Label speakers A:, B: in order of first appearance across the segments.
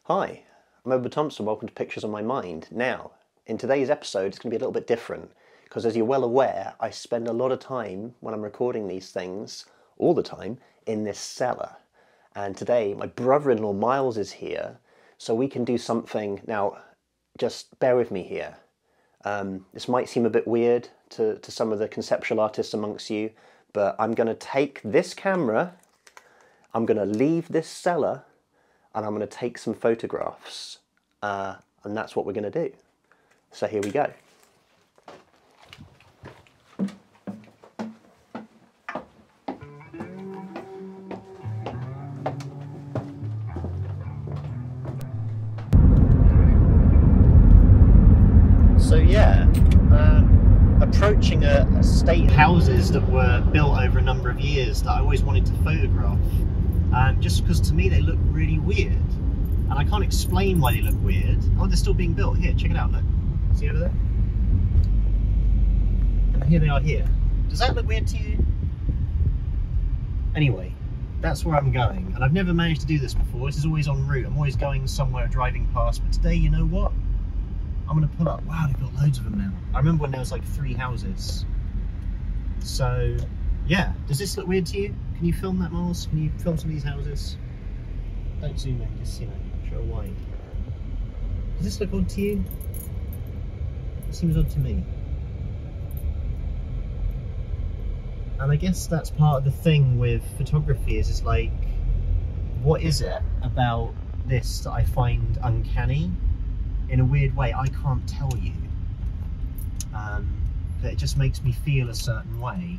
A: Hi, I'm Edward Thompson, welcome to Pictures on My Mind. Now, in today's episode it's going to be a little bit different because, as you're well aware, I spend a lot of time when I'm recording these things, all the time, in this cellar. And today my brother-in-law Miles is here, so we can do something. Now, just bear with me here. This might seem a bit weird to some of the conceptual artists amongst you, but I'm going to take this camera, I'm going to leave this cellar, and I'm going to take some photographs, and that's what we're going to do. So here we go. So yeah, approaching a state houses that were built over a number of years that I always wanted to photograph. Just because to me they look really weird, and I can't explain why they look weird. Oh, they're still being built. Here, check it out, look. See over there? And here they are here. Does that look weird to you? Anyway, that's where I'm going, and I've never managed to do this before. This is always en route. I'm always going somewhere, driving past, but today, you know what? I'm going to pull up. Wow, they've got loads of them now. I remember when there was like 3 houses. So, yeah. Does this look weird to you? Can you film that, Miles? Can you film some of these houses? Don't zoom in, just, you know, show wide. Does this look odd to you? It seems odd to me. And I guess that's part of the thing with photography is like, what is it about this that I find uncanny? In a weird way, I can't tell you. But it just makes me feel a certain way.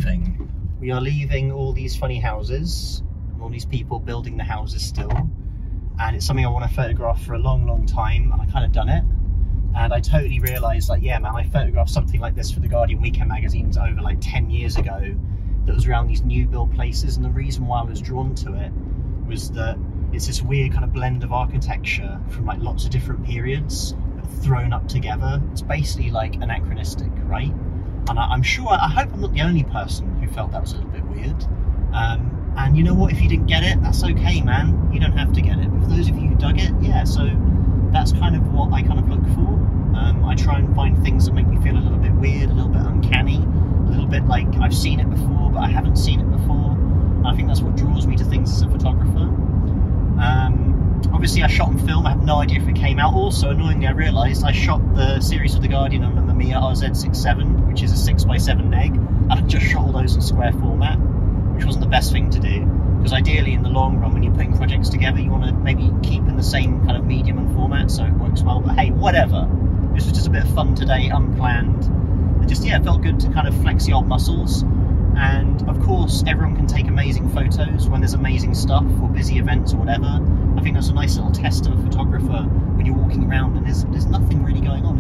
A: leaving. We are leaving all these funny houses, and all these people building the houses still. And it's something I want to photograph for a long, long time, and I kind of done it. And I totally realised, like, yeah, man, I photographed something like this for the Guardian Weekend magazines over like 10 years ago that was around these new build places, and the reason why I was drawn to it was that it's this weird kind of blend of architecture from like lots of different periods but thrown up together. It's basically like anachronistic, right? And I hope I'm not the only person who felt that was a little bit weird. And you know what, if you didn't get it, that's okay, man. You don't have to get it. But for those of you who dug it, yeah, so that's kind of what I kind of look for. I try and find things that make me feel a little bit weird, a little bit uncanny, a little bit like I've seen it before, but I haven't seen it before. And I think that's what draws me to things as a photographer. Obviously I shot on film, I have no idea if it came out. Also, annoyingly, I realised I shot the series of the Guardian on the Mamiya RZ67, which is a 6x7 neg, and I just shot all those in square format, which wasn't the best thing to do, because ideally in the long run, when you're putting projects together, you want to maybe keep in the same kind of medium and format so it works well. But hey, whatever. This was just a bit of fun today, unplanned. It just, yeah, it felt good to kind of flex the old muscles. And of course, everyone can take amazing photos when there's amazing stuff or busy events or whatever. I think that's a nice little test of a photographer when you're walking around and there's nothing really going on,